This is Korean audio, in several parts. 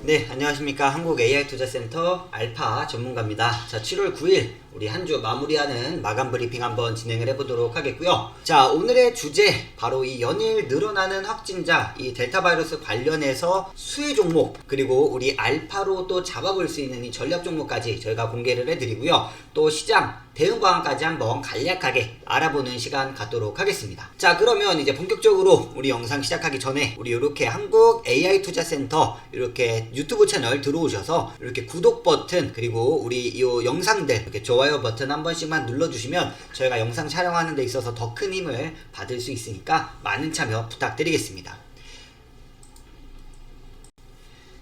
네, 안녕하십니까. 한국 AI투자센터 알파 전문가입니다. 자, 7월 9일 우리 한 주 마무리하는 마감 브리핑 한번 진행을 해보도록 하겠고요. 자, 오늘의 주제 바로 이 연일 늘어나는 확진자, 이 델타 바이러스 관련해서 수혜 종목 그리고 우리 알파로 또 잡아볼 수 있는 이 전략 종목까지 저희가 공개를 해드리고요. 또 시장 대응 방안까지 한번 간략하게 알아보는 시간 갖도록 하겠습니다. 자, 그러면 이제 본격적으로 우리 영상 시작하기 전에 우리 이렇게 한국 AI 투자센터 이렇게 유튜브 채널 들어오셔서 이렇게 구독 버튼 그리고 우리 이 영상들 이렇게 좋아요 버튼 한 번씩만 눌러주시면 저희가 영상 촬영하는 데 있어서 더 큰 힘을 받을 수 있으니까 많은 참여 부탁드리겠습니다.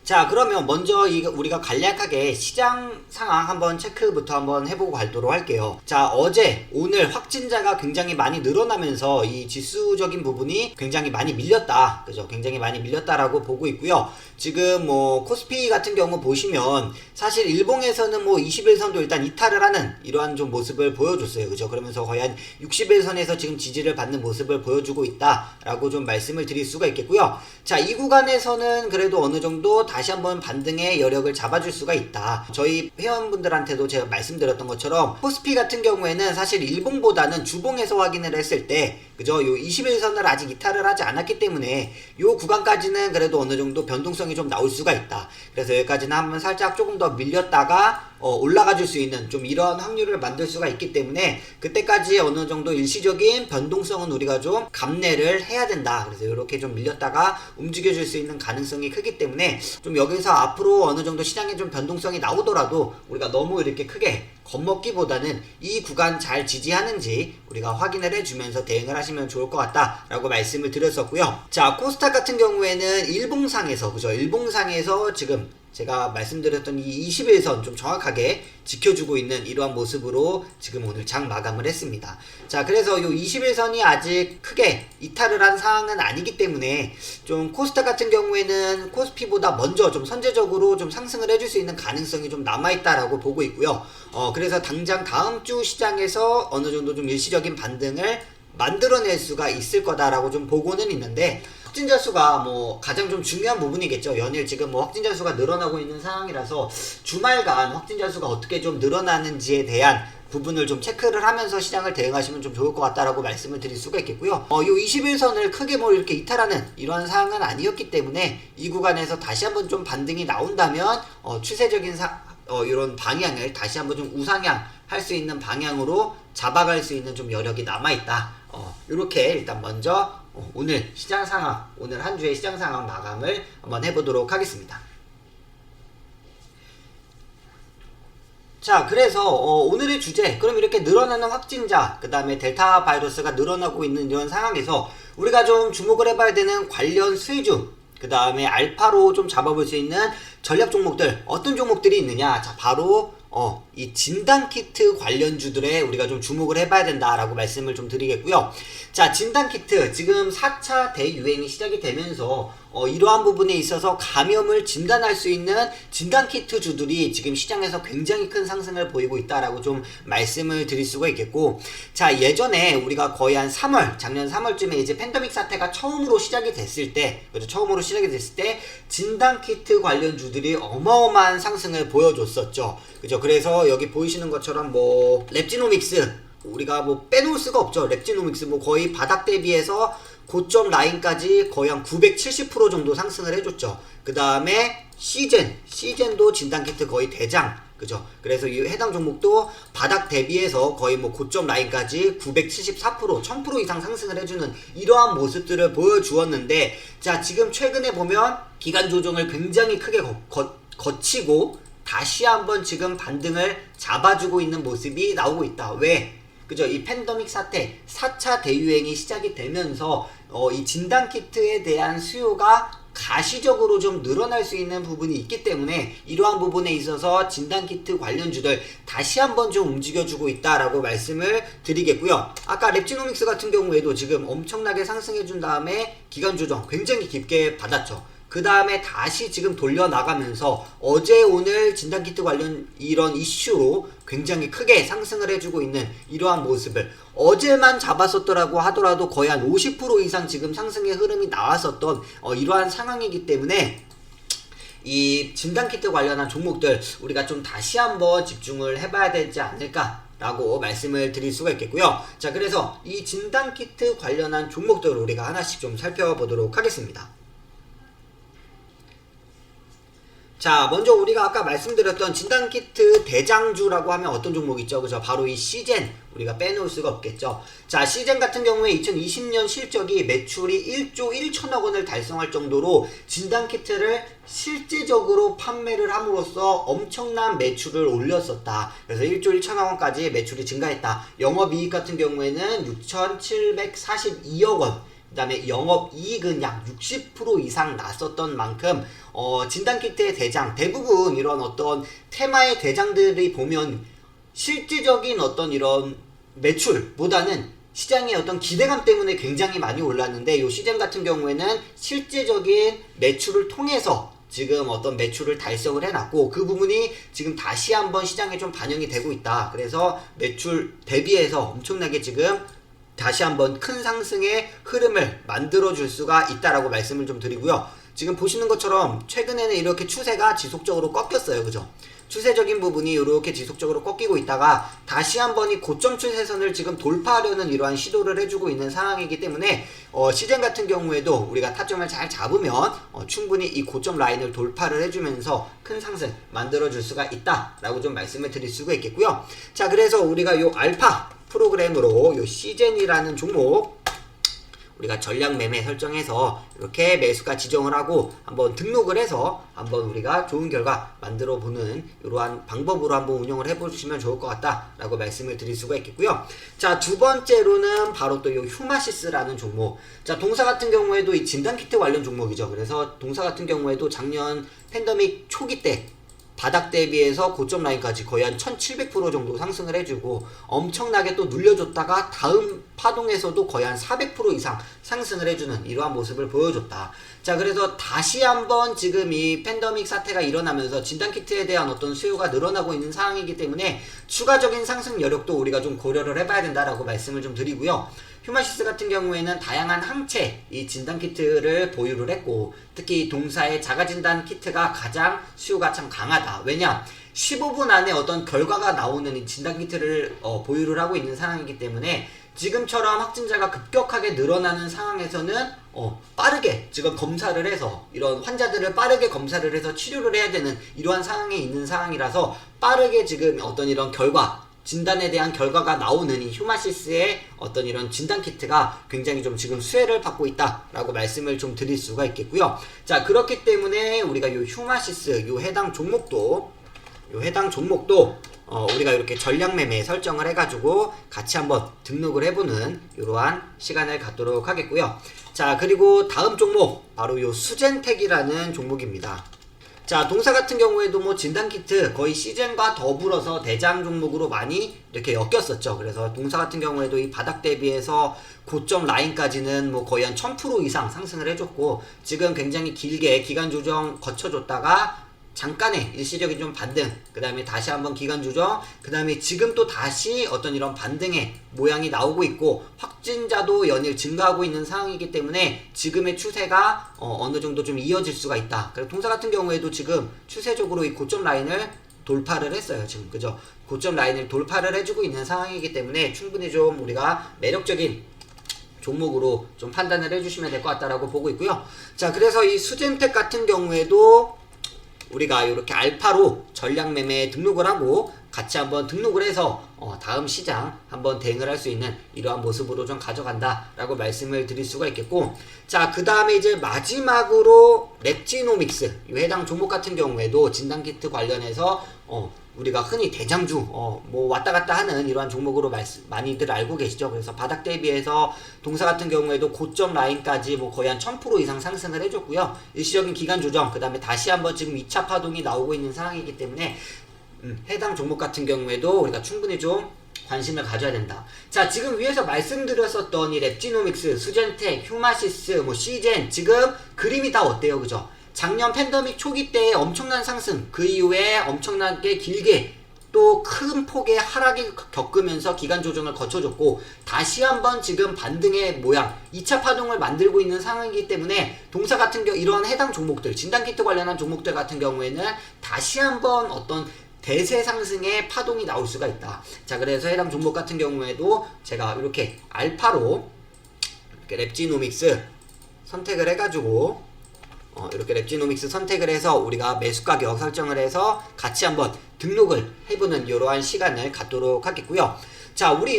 자, 그러면 먼저 우리가 간략하게 시장 상황 한번 체크부터 한번 해보고 가도록 할게요. 자, 어제 오늘 확진자가 굉장히 많이 늘어나면서 이 지수적인 부분이 굉장히 많이 밀렸다, 그죠? 굉장히 많이 밀렸다라고 보고 있고요. 지금 뭐 코스피 같은 경우 보시면 사실 일봉에서는 뭐 21선도 일단 이탈을 하는 이러한 좀 모습을 보여줬어요, 그죠? 그러면서 거의 한 61선에서 지금 지지를 받는 모습을 보여주고 있다라고 좀 말씀을 드릴 수가 있겠고요. 자, 이 구간에서는 그래도 어느 정도 다시 한번 반등의 여력을 잡아줄 수가 있다. 저희 회원분들한테도 제가 말씀드렸던 것처럼 코스피 같은 경우에는 사실 일봉보다는 주봉에서 확인을 했을 때, 그죠? 요 21선을 아직 이탈을 하지 않았기 때문에 요 구간까지는 그래도 어느 정도 변동성이 좀 나올 수가 있다. 그래서 여기까지는 한번 살짝 조금 더 밀렸다가 올라가 줄 수 있는 좀 이런 확률을 만들 수가 있기 때문에 그때까지 어느 정도 일시적인 변동성은 우리가 좀 감내를 해야 된다. 그래서 이렇게 좀 밀렸다가 움직여 줄 수 있는 가능성이 크기 때문에 좀 여기서 앞으로 어느 정도 시장에 좀 변동성이 나오더라도 우리가 너무 이렇게 크게 겁먹기보다는 이 구간 잘 지지하는지 우리가 확인을 해주면서 대응을 하시면 좋을 것 같다라고 말씀을 드렸었고요. 자, 코스닥 같은 경우에는 일봉상에서, 그죠? 일봉상에서 지금 제가 말씀드렸던 이 21선 좀 정확하게 지켜주고 있는 이러한 모습으로 지금 오늘 장 마감을 했습니다. 자, 그래서 이 21선이 아직 크게 이탈을 한 상황은 아니기 때문에 좀 코스닥 같은 경우에는 코스피보다 먼저 좀 선제적으로 좀 상승을 해줄 수 있는 가능성이 좀 남아있다라고 보고 있고요. 그래서 당장 다음 주 시장에서 어느 정도 좀 일시적인 반등을 만들어낼 수가 있을 거다라고 좀 보고는 있는데, 확진자 수가 뭐 가장 좀 중요한 부분이겠죠. 연일 지금 뭐 확진자 수가 늘어나고 있는 상황이라서 주말간 확진자 수가 어떻게 좀 늘어나는지에 대한 부분을 좀 체크를 하면서 시장을 대응하시면 좀 좋을 것 같다라고 말씀을 드릴 수가 있겠고요. 요 21선을 크게 뭐 이렇게 이탈하는 이런 상황은 아니었기 때문에 이 구간에서 다시 한번 좀 반등이 나온다면 추세적인 이런 방향을 다시 한번 좀 우상향 할 수 있는 방향으로 잡아갈 수 있는 좀 여력이 남아있다. 이렇게 일단 먼저 오늘 시장 상황, 오늘 한 주의 시장 상황 마감을 한번 해보도록 하겠습니다. 자, 그래서 오늘의 주제, 그럼 이렇게 늘어나는 확진자, 그 다음에 델타 바이러스가 늘어나고 있는 이런 상황에서 우리가 좀 주목을 해봐야 되는 관련 수혜주, 그 다음에 알파로 좀 잡아볼 수 있는 전략 종목들, 어떤 종목들이 있느냐. 자, 바로 이 진단키트 관련주들에 우리가 좀 주목을 해봐야 된다라고 말씀을 좀 드리겠고요. 자, 진단키트 지금 4차 대유행이 시작이 되면서 이러한 부분에 있어서 감염을 진단할 수 있는 진단키트 주들이 지금 시장에서 굉장히 큰 상승을 보이고 있다라고 좀 말씀을 드릴 수가 있겠고, 자, 예전에 우리가 거의 한 3월, 작년 3월쯤에 이제 팬데믹 사태가 처음으로 시작이 됐을 때, 그죠? 처음으로 시작이 됐을 때 진단키트 관련 주들이 어마어마한 상승을 보여줬었죠. 그죠? 그래서 여기 보이시는 것처럼 뭐 랩지노믹스, 우리가 뭐 빼놓을 수가 없죠. 랩지노믹스 뭐 거의 바닥 대비해서 고점 라인까지 거의 한 970% 정도 상승을 해줬죠. 그 다음에 시젠도 진단키트 거의 대장, 그죠? 그래서 이 해당 종목도 바닥 대비해서 거의 뭐 고점 라인까지 974%, 1000% 이상 상승을 해주는 이러한 모습들을 보여주었는데, 자, 지금 최근에 보면 기간 조정을 굉장히 크게 거치고 다시 한번 지금 반등을 잡아주고 있는 모습이 나오고 있다. 왜? 그죠? 이 팬데믹 사태 4차 대유행이 시작이 되면서 이 진단키트에 대한 수요가 가시적으로 좀 늘어날 수 있는 부분이 있기 때문에 이러한 부분에 있어서 진단키트 관련주들 다시 한번 좀 움직여주고 있다라고 말씀을 드리겠고요. 아까 랩지노믹스 같은 경우에도 지금 엄청나게 상승해준 다음에 기간 조정 굉장히 깊게 받았죠. 그 다음에 다시 지금 돌려나가면서 어제 오늘 진단키트 관련 이런 이슈로 굉장히 크게 상승을 해주고 있는 이러한 모습을 어제만 잡았었더라고 하더라도 거의 한 50% 이상 지금 상승의 흐름이 나왔었던 이러한 상황이기 때문에 이 진단키트 관련한 종목들 우리가 좀 다시 한번 집중을 해봐야 되지 않을까 라고 말씀을 드릴 수가 있겠고요. 자, 그래서 이 진단키트 관련한 종목들을 우리가 하나씩 좀 살펴보도록 하겠습니다. 자, 먼저 우리가 아까 말씀드렸던 진단키트 대장주라고 하면 어떤 종목이 있죠? 그죠? 바로 이 시젠 우리가 빼놓을 수가 없겠죠. 자, 시젠 같은 경우에 2020년 실적이 매출이 1조 1천억 원을 달성할 정도로 진단키트를 실제적으로 판매를 함으로써 엄청난 매출을 올렸었다. 그래서 1조 1천억 원까지 매출이 증가했다. 영업이익 같은 경우에는 6,742억 원. 그 다음에 영업이익은 약 60% 이상 났었던 만큼 진단키트의 대장, 대부분 이런 어떤 테마의 대장들이 보면 실질적인 어떤 이런 매출보다는 시장의 어떤 기대감 때문에 굉장히 많이 올랐는데 요 시즌 같은 경우에는 실제적인 매출을 통해서 지금 어떤 매출을 달성을 해놨고 그 부분이 지금 다시 한번 시장에 좀 반영이 되고 있다. 그래서 매출 대비해서 엄청나게 지금 다시 한번 큰 상승의 흐름을 만들어줄 수가 있다라고 말씀을 좀 드리고요. 지금 보시는 것처럼 최근에는 이렇게 추세가 지속적으로 꺾였어요. 그죠? 추세적인 부분이 이렇게 지속적으로 꺾이고 있다가 다시 한번 이 고점 추세선을 지금 돌파하려는 이러한 시도를 해주고 있는 상황이기 때문에 시젠 같은 경우에도 우리가 타점을 잘 잡으면 충분히 이 고점 라인을 돌파를 해주면서 큰 상승 만들어줄 수가 있다라고 좀 말씀을 드릴 수가 있겠고요. 자, 그래서 우리가 요 알파 프로그램으로 요 시젠이라는 종목 우리가 전략 매매 설정해서 이렇게 매수가 지정을 하고 한번 등록을 해서 한번 우리가 좋은 결과 만들어 보는 이러한 방법으로 한번 운영을 해보시면 좋을 것 같다라고 말씀을 드릴 수가 있겠고요. 자, 두 번째로는 바로 또 이 휴마시스라는 종목. 자, 동사 같은 경우에도 이 진단키트 관련 종목이죠. 그래서 동사 같은 경우에도 작년 팬데믹 초기 때 바닥 대비해서 고점 라인까지 거의 한 1700% 정도 상승을 해주고 엄청나게 또 눌려줬다가 다음 파동에서도 거의 한 400% 이상 상승을 해주는 이러한 모습을 보여줬다. 자, 그래서 다시 한번 지금 이 팬데믹 사태가 일어나면서 진단키트에 대한 어떤 수요가 늘어나고 있는 상황이기 때문에 추가적인 상승 여력도 우리가 좀 고려를 해봐야 된다라고 말씀을 좀 드리고요. 휴마시스 같은 경우에는 다양한 항체 이 진단키트를 보유를 했고 특히 동사의 자가진단 키트가 가장 수요가 참 강하다. 왜냐? 15분 안에 어떤 결과가 나오는 이 진단키트를 보유를 하고 있는 상황이기 때문에 지금처럼 확진자가 급격하게 늘어나는 상황에서는 빠르게 지금 검사를 해서 이런 환자들을 빠르게 검사를 해서 치료를 해야 되는 이러한 상황에 있는 상황이라서 빠르게 지금 어떤 이런 결과 진단에 대한 결과가 나오는 이 휴마시스의 어떤 이런 진단키트가 굉장히 좀 지금 수혜를 받고 있다라고 말씀을 좀 드릴 수가 있겠고요. 자, 그렇기 때문에 우리가 요 휴마시스 요 해당 종목도 우리가 이렇게 전략 매매 설정을 해가지고 같이 한번 등록을 해보는 이러한 시간을 갖도록 하겠고요. 자, 그리고 다음 종목 바로 요 수젠텍이라는 종목입니다. 자, 동사 같은 경우에도 뭐 진단키트 거의 시즌과 더불어서 대장 종목으로 많이 이렇게 엮였었죠. 그래서 동사 같은 경우에도 이 바닥 대비해서 고점 라인까지는 뭐 거의 한 1000% 이상 상승을 해줬고 지금 굉장히 길게 기간 조정 거쳐줬다가 잠깐의 일시적인 좀 반등, 그 다음에 다시 한번 기간 조정, 그 다음에 지금 또 다시 어떤 이런 반등의 모양이 나오고 있고 확진자도 연일 증가하고 있는 상황이기 때문에 지금의 추세가 어느 정도 좀 이어질 수가 있다. 그리고 동사 같은 경우에도 지금 추세적으로 이 고점 라인을 돌파를 했어요. 지금 그죠? 고점 라인을 돌파를 해주고 있는 상황이기 때문에 충분히 좀 우리가 매력적인 종목으로 좀 판단을 해주시면 될 것 같다라고 보고 있고요. 자, 그래서 이 수젠텍 같은 경우에도 우리가 이렇게 알파로 전략 매매에 등록을 하고 같이 한번 등록을 해서 다음 시장 한번 대응을 할 수 있는 이러한 모습으로 좀 가져간다라고 말씀을 드릴 수가 있겠고, 자, 그 다음에 이제 마지막으로 랩지노믹스 이 해당 종목 같은 경우에도 진단키트 관련해서 우리가 흔히 대장주 뭐 왔다 갔다 하는 이러한 종목으로 많이들 알고 계시죠. 그래서 바닥 대비해서 동사 같은 경우에도 고점 라인까지 뭐 거의 한 1000% 이상 상승을 해줬고요. 일시적인 기간 조정, 그 다음에 다시 한번 지금 2차 파동이 나오고 있는 상황이기 때문에 해당 종목 같은 경우에도 우리가 충분히 좀 관심을 가져야 된다. 자, 지금 위에서 말씀드렸었던 이 랩지노믹스, 수젠텍, 휴마시스, 뭐 시젠 지금 그림이 다 어때요? 그죠? 작년 팬데믹 초기 때의 엄청난 상승, 그 이후에 엄청나게 길게 또 큰 폭의 하락이 겪으면서 기간 조정을 거쳐줬고 다시 한번 지금 반등의 모양 2차 파동을 만들고 있는 상황이기 때문에 동사 같은 경우 이런 해당 종목들 진단키트 관련한 종목들 같은 경우에는 다시 한번 어떤 대세 상승의 파동이 나올 수가 있다. 자, 그래서 해당 종목 같은 경우에도 제가 이렇게 알파로 이렇게 랩지노믹스 선택을 해가지고 이렇게 랩지노믹스 선택을 해서 우리가 매수 가격 설정을 해서 같이 한번 등록을 해보는 이러한 시간을 갖도록 하겠고요. 자, 우리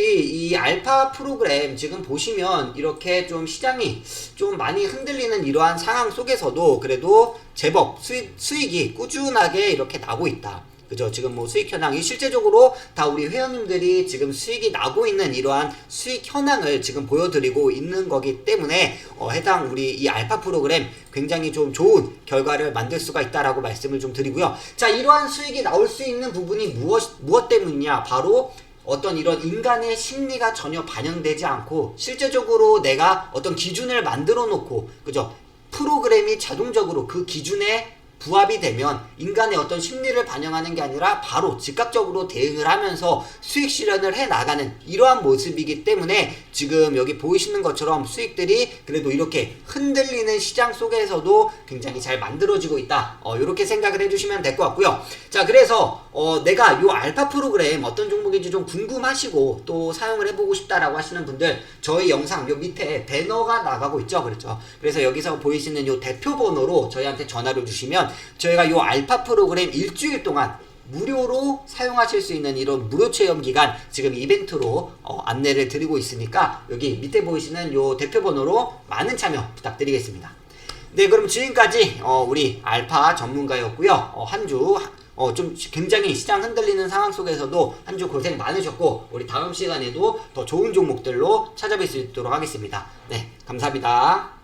이 알파 프로그램 지금 보시면 이렇게 좀 시장이 좀 많이 흔들리는 이러한 상황 속에서도 그래도 제법 수익이 꾸준하게 이렇게 나고 있다. 그죠? 지금 뭐 수익 현황이 실제적으로 다 우리 회원님들이 지금 수익이 나고 있는 이러한 수익 현황을 지금 보여드리고 있는 거기 때문에 해당 우리 이 알파 프로그램 굉장히 좀 좋은 결과를 만들 수가 있다라고 말씀을 좀 드리고요. 자, 이러한 수익이 나올 수 있는 부분이 무엇 때문이냐? 바로 어떤 이런 인간의 심리가 전혀 반영되지 않고 실제적으로 내가 어떤 기준을 만들어 놓고 그죠? 프로그램이 자동적으로 그 기준에 부합이 되면 인간의 어떤 심리를 반영하는 게 아니라 바로 즉각적으로 대응을 하면서 수익 실현을 해 나가는 이러한 모습이기 때문에 지금 여기 보이시는 것처럼 수익들이 그래도 이렇게 흔들리는 시장 속에서도 굉장히 잘 만들어지고 있다. 이렇게 생각을 해주시면 될 것 같고요. 자, 그래서 내가 요 알파 프로그램 어떤 종목인지 좀 궁금하시고 또 사용을 해보고 싶다라고 하시는 분들 저희 영상 요 밑에 배너가 나가고 있죠. 그렇죠. 그래서 여기서 보이시는 요 대표 번호로 저희한테 전화를 주시면 저희가 요 알파 프로그램 일주일 동안 무료로 사용하실 수 있는 이런 무료 체험 기간 지금 이벤트로 안내를 드리고 있으니까 여기 밑에 보이시는 요 대표 번호로 많은 참여 부탁드리겠습니다. 네, 그럼 지금까지 우리 알파 전문가였고요. 한 주 좀 굉장히 시장 흔들리는 상황 속에서도 한 주 고생 많으셨고 우리 다음 시간에도 더 좋은 종목들로 찾아뵐 수 있도록 하겠습니다. 네, 감사합니다.